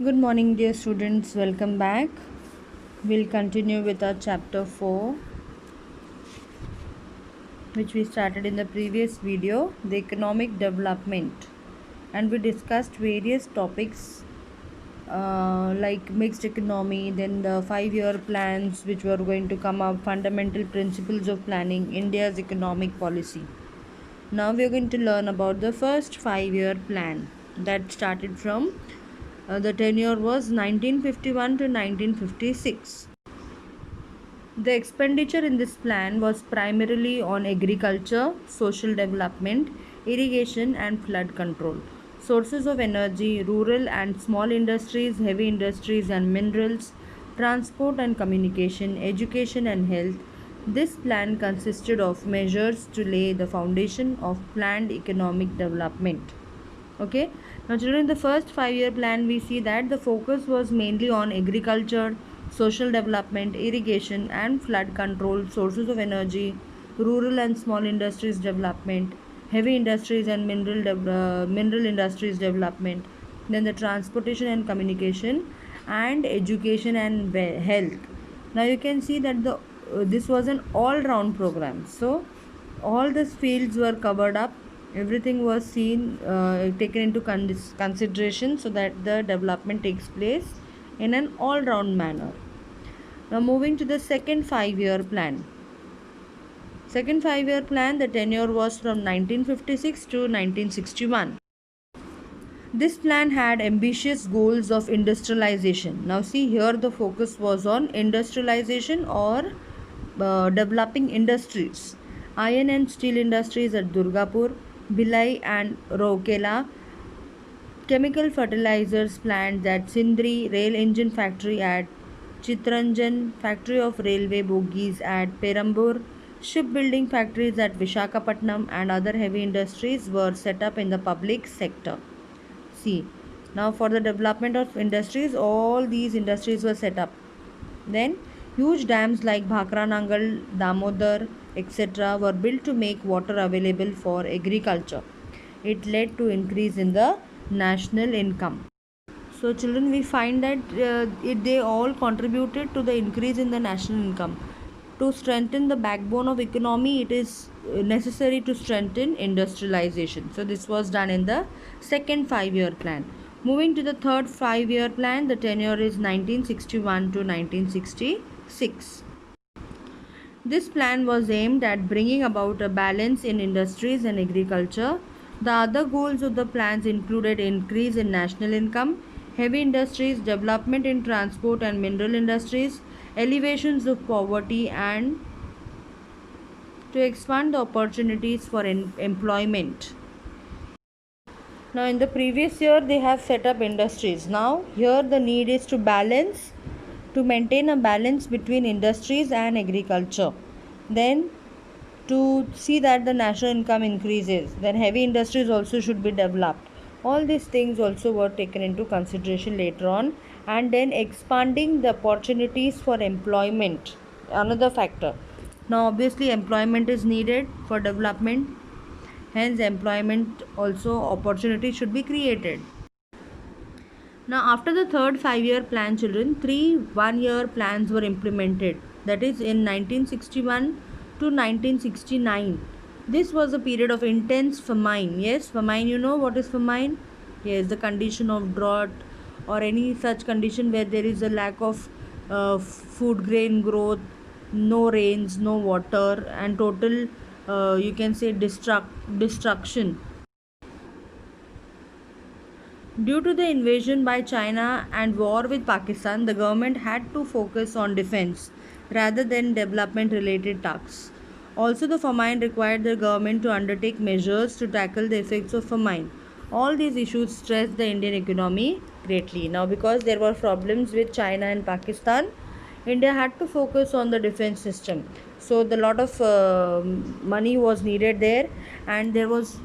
Good morning, dear students. Welcome back. We'll continue with our chapter 4, which we started in the previous video, the economic development. And we discussed various topics like mixed economy, then the 5 year plans which were going to come up, fundamental principles of planning, India's economic policy. Now we are going to learn about the first 5 year plan that started from the tenure was 1951 to 1956. The expenditure in this plan was primarily on agriculture, social development, irrigation, and flood control. Sources of energy, rural and small industries, heavy industries and minerals, transport and communication, education and health. This plan consisted of measures to lay the foundation of planned economic development. Okay, now children, in the first 5 year plan we see that the focus was mainly on agriculture, social development, irrigation and flood control, sources of energy, rural and small industries development, heavy industries and mineral industries development, then the transportation and communication, and education and health. Now you can see that this was an all round program, so all these fields were covered up, everything was seen, taken into consideration, so that the development takes place in an all round manner. Now moving to the second 5 year plan. Second 5 year plan, the tenure was from 1956 to 1961. This plan had ambitious goals of industrialization. Now see here, the focus was on industrialization or developing industries. Iron and steel industries at Durgapur, Bhilai and Rourkela, chemical fertilizers plants at Sindri, rail engine factory at Chitranjan, factory of railway bogies at Perambur, shipbuilding factories at Vishakhapatnam and other heavy industries were set up in the public sector. See, now for the development of industries, all these industries were set up. Then huge dams like Bhakra Nangal, Damodar, etc. were built to make water available for agriculture. It led to increase in the national income. So children, we find that they all contributed to the increase in the national income. To strengthen the backbone of economy, it is necessary to strengthen industrialization. So this was done in the second 5 year plan. Moving to the third 5 year plan, the tenure is 1961 to 1966. This plan was aimed at bringing about a balance in industries and agriculture. The other goals of the plans included increase in national income, heavy industries, development in transport and mineral industries, elevations of poverty, and to expand the opportunities for employment. Now in the previous year they have set up industries. Now here the need is to maintain a balance between industries and agriculture. Then to see that the national income increases, then heavy industries also should be developed. All these things also were taken into consideration later on. And then expanding the opportunities for employment, another factor. Now obviously employment is needed for development, hence employment also opportunity should be created. Now after the third 5 year plan, children, three 1 year plans were implemented, that is in 1961 to 1969. This was a period of intense famine. Yes, famine, you know what is famine? Yes, the condition of drought or any such condition where there is a lack of food grain growth, no rains, no water, and total you can say destruction. Due to the invasion by China and war with Pakistan, the government had to focus on defense rather than development related tasks. Also, the famine required the government to undertake measures to tackle the effects of famine. All these issues stressed the Indian economy greatly. Now, because there were problems with China and Pakistan, India had to focus on the defense system. So, the lot of money was needed there, and there was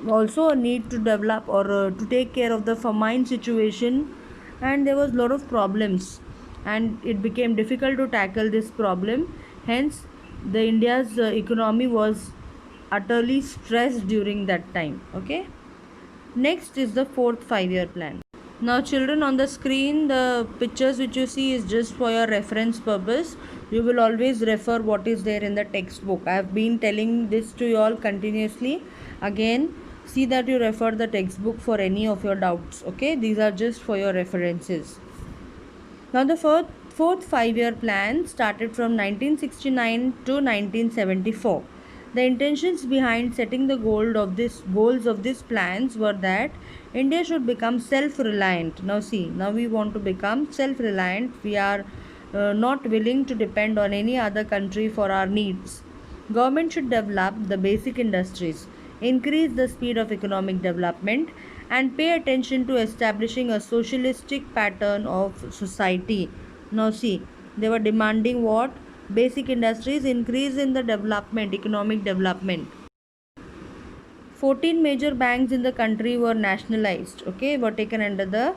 also a need to develop or to take care of the famine situation, and there was a lot of problems, and it became difficult to tackle this problem. Hence, the India's economy was utterly stressed during that time. Okay. Next is the fourth 5 year plan. Now children, on the screen the pictures which you see is just for your reference purpose. You will always refer what is there in the textbook. I have been telling this to you all continuously. Again, see that you refer the textbook for any of your doubts. Okay, these are just for your references. Now the fourth 5-year plan started from 1969 to 1974. The intentions behind setting the goals of these plans were that India should become self-reliant. Now we want to become self-reliant. We are not willing to depend on any other country for our needs. Government should develop the basic industries, increase the speed of economic development, and pay attention to establishing a socialistic pattern of society. Now see, they were demanding what? Basic industries, increase in the development, economic development. 14 major banks in the country were nationalized, okay, were taken under the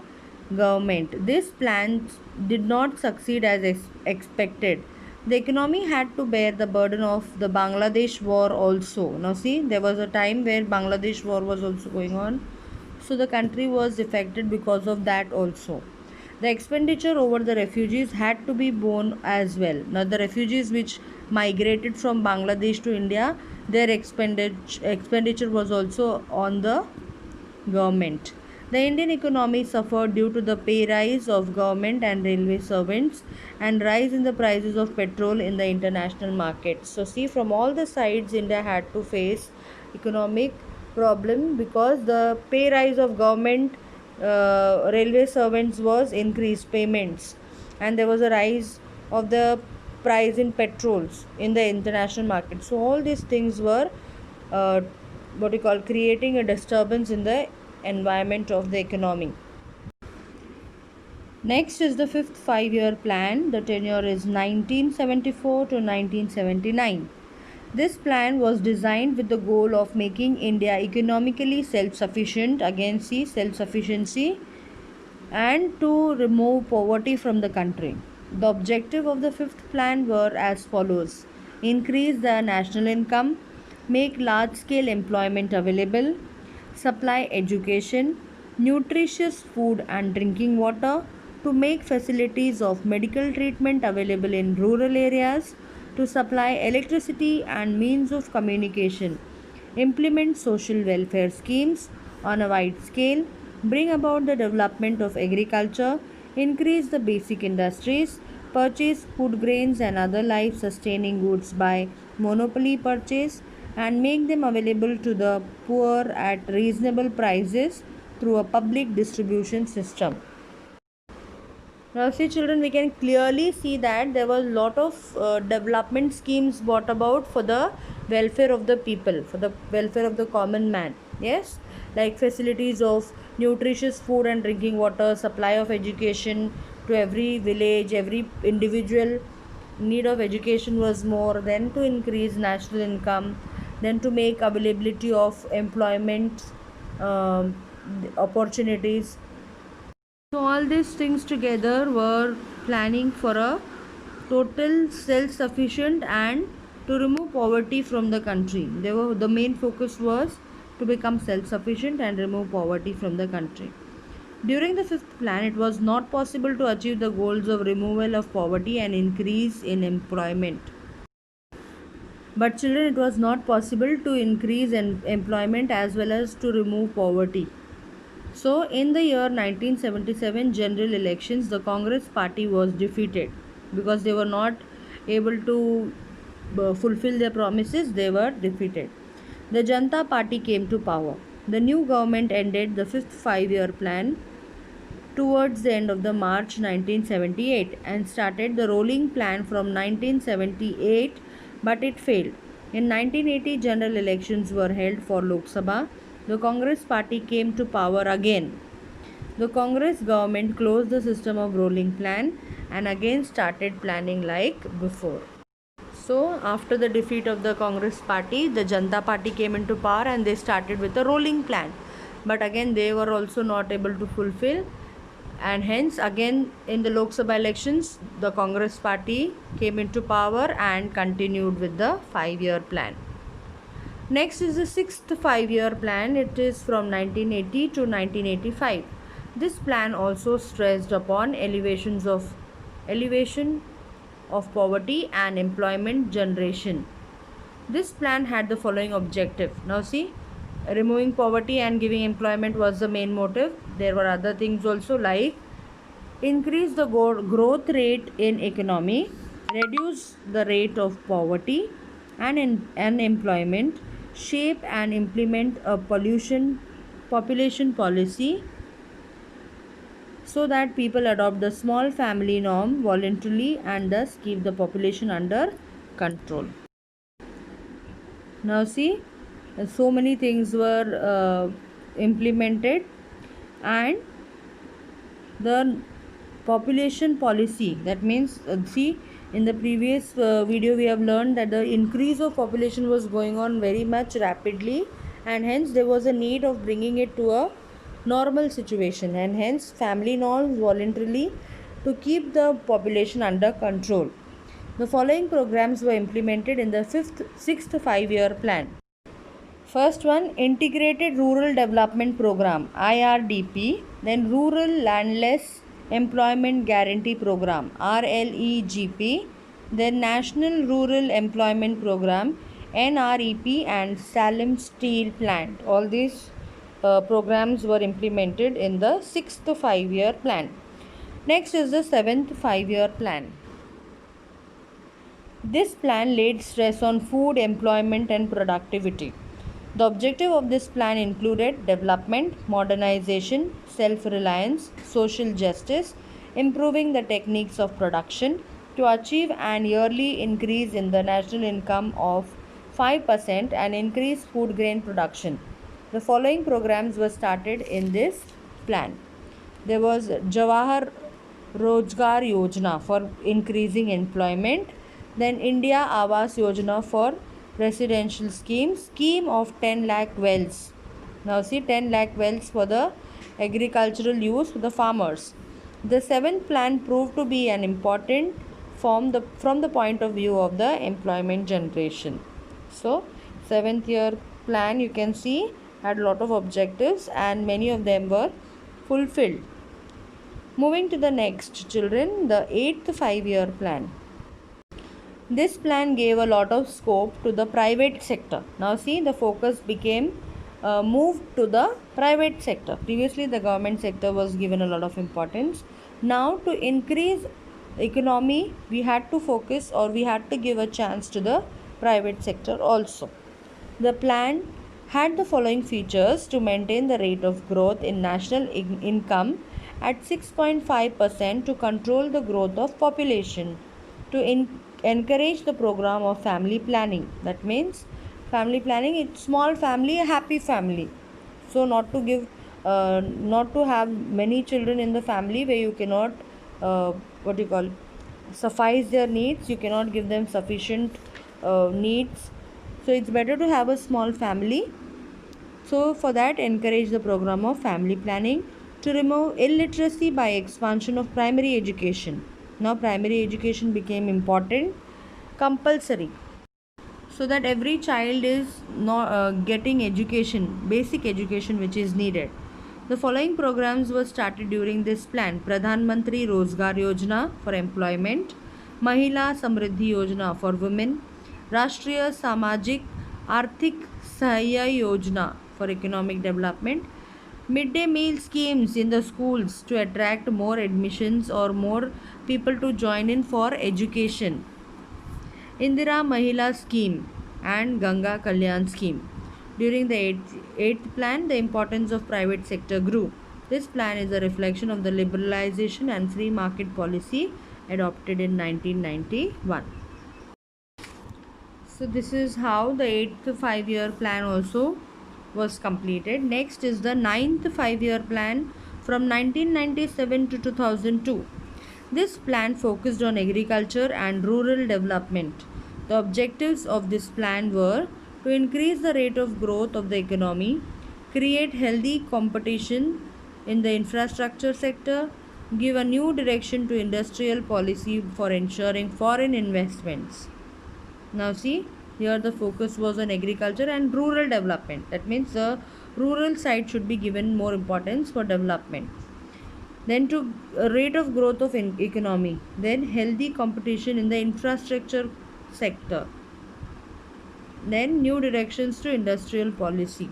government. This plan did not succeed as expected. The economy had to bear the burden of the Bangladesh war also. Now see, there was a time where Bangladesh war was also going on, so the country was affected because of that also. The expenditure over the refugees had to be borne as well. Now, the refugees which migrated from Bangladesh to India, their expenditure was also on the government. The Indian economy suffered due to the pay rise of government and railway servants and rise in the prices of petrol in the international market. So, see, from all the sides, India had to face economic problem because the pay rise of government, railway servants was increased payments, and there was a rise of the price in petrols in the international market. So all these things were uh, what you call creating a disturbance in the environment of the economy. Next is the fifth 5-year plan. The tenure is 1974 to 1979. This plan was designed with the goal of making India economically self-sufficient, again see self-sufficiency, and to remove poverty from the country. The objective of the fifth plan were as follows: increase the national income, make large scale employment available, supply education, nutritious food and drinking water, to make facilities of medical treatment available in rural areas, to supply electricity and means of communication, implement social welfare schemes on a wide scale, bring about the development of agriculture, increase the basic industries, purchase food grains and other life sustaining goods by monopoly purchase, and make them available to the poor at reasonable prices through a public distribution system. Now, see, children, we can clearly see that there was a lot of development schemes brought about for the welfare of the people, for the welfare of the common man. Yes, like facilities of nutritious food and drinking water, supply of education to every village, every individual need of education was more, then to increase national income, then to make availability of employment um, opportunities. So all these things together were planning for a total self-sufficient and to remove poverty from the country. The main focus was to become self-sufficient and remove poverty from the country. During the fifth plan, it was not possible to achieve the goals of removal of poverty and increase in employment. But children, it was not possible to increase in employment as well as to remove poverty. So, in the year 1977 general elections, the Congress party was defeated because they were not able to fulfill their promises, they were defeated. The Janata Party came to power. The new government ended the fifth 5-year plan towards the end of the March 1978 and started the rolling plan from 1978, but it failed. In 1980 general elections were held for Lok Sabha. The Congress party came to power again. The Congress government closed the system of rolling plan and again started planning like before. So, after the defeat of the Congress party, the Janata party came into power and they started with a rolling plan. But again, they were also not able to fulfill, and hence again in the Lok Sabha elections, the Congress party came into power and continued with the 5-year plan. Next is the sixth 5-year plan. It is from 1980 to 1985. This plan also stressed upon elevation of poverty and employment generation. This plan had the following objective. Now see, removing poverty and giving employment was the main motive. There were other things also, like increase the growth rate in economy, reduce the rate of poverty and unemployment, shape and implement a population policy so that people adopt the small family norm voluntarily and thus keep the population under control. Now see, so many things were implemented, and the population policy, that means see, in the previous video we have learned that the increase of population was going on very much rapidly, and hence there was a need of bringing it to a normal situation, and hence family norms voluntarily to keep the population under control. The following programs were implemented in the sixth 5-year plan. First one, Integrated Rural Development Program, IRDP, then Rural Landless Employment Guarantee Program, RLEGP, then National Rural Employment Program, NREP, and Salem Steel Plant. All these programs were implemented in the sixth 5-year plan. Next is the seventh 5-year plan. This plan laid stress on food, employment, and productivity. The objective of this plan included development, modernization, self-reliance, social justice, improving the techniques of production to achieve an yearly increase in the national income of 5% and increase food grain production. The following programs were started in this plan. There was Jawahar Rojgar Yojana for increasing employment, then India Awas Yojana for residential scheme of 10 lakh wells. Now see, 10 lakh wells for the agricultural use for the farmers. The seventh plan proved to be an important from the point of view of the employment generation. So seventh year plan, you can see, had a lot of objectives and many of them were fulfilled. Moving to the next, children, the eighth 5-year plan. This plan gave a lot of scope to the private sector. Now see, the focus became moved to the private sector. Previously the government sector was given a lot of importance. Now to increase economy, we had to focus, or we had to give a chance to the private sector also. The plan had the following features: to maintain the rate of growth in national income at 6.5%, to control the growth of population, to encourage the program of family planning. That means family planning, it's small family, a happy family. So not to have many children in the family where you cannot suffice their needs, you cannot give them sufficient needs. So it's better to have a small family. So for that, encourage the program of family planning. To remove illiteracy by expansion of primary education. Now primary education became important, compulsory, so that every child is not getting education, basic education which is needed. The following programs were started during this plan: Pradhan Mantri Rozgar Yojana for employment, Mahila Samriddhi Yojana for women, Rashtriya Samajik Arthik Sahaya Yojana for economic development, midday meal schemes in the schools to attract more admissions or more people to join in for education, Indira Mahila scheme and Ganga Kalyan scheme. During the eighth plan, the importance of private sector grew. This plan is a reflection of the liberalization and free market policy adopted in 1991. So this is how the 8th 5-year plan also was completed. Next is the 9th 5-year plan from 1997 to 2002. This plan focused on agriculture and rural development. The objectives of this plan were to increase the rate of growth of the economy, create healthy competition in the infrastructure sector, give a new direction to industrial policy for ensuring foreign investments. Now see, here the focus was on agriculture and rural development. That means the rural side should be given more importance for development. Then to rate of growth of economy, then healthy competition in the infrastructure sector, then new directions to industrial policy.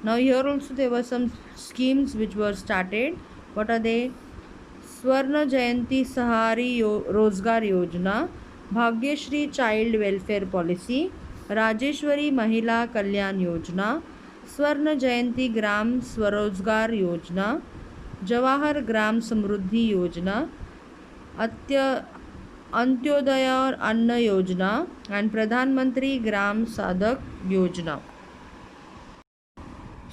Now here also there were some schemes which were started. What are they? Swarna Jayanti Sahari Rozgar Yojana, Bhagyashri Child Welfare Policy, Rajeshwari Mahila Kalyan Yojana, Swarna Jayanti Gram Swarozgar Yojana, Jawahar Gram Samruddhi Yojana, Antyodaya Anna Yojana, and Pradhan Mantri Gram Sadak Yojana.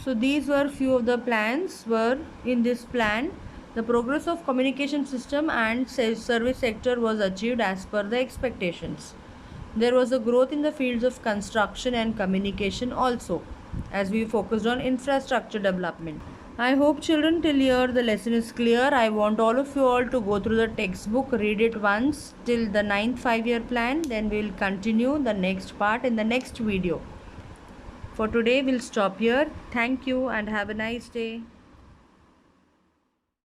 So these were few of the plans were in this plan. The progress of communication system and service sector was achieved as per the expectations. There was a growth in the fields of construction and communication also, as we focused on infrastructure development. I hope children till here the lesson is clear. I want all of you all to go through the textbook, read it once till the 9th 5-year plan. Then we will continue the next part in the next video. For today we'll stop here. Thank you and have a nice day.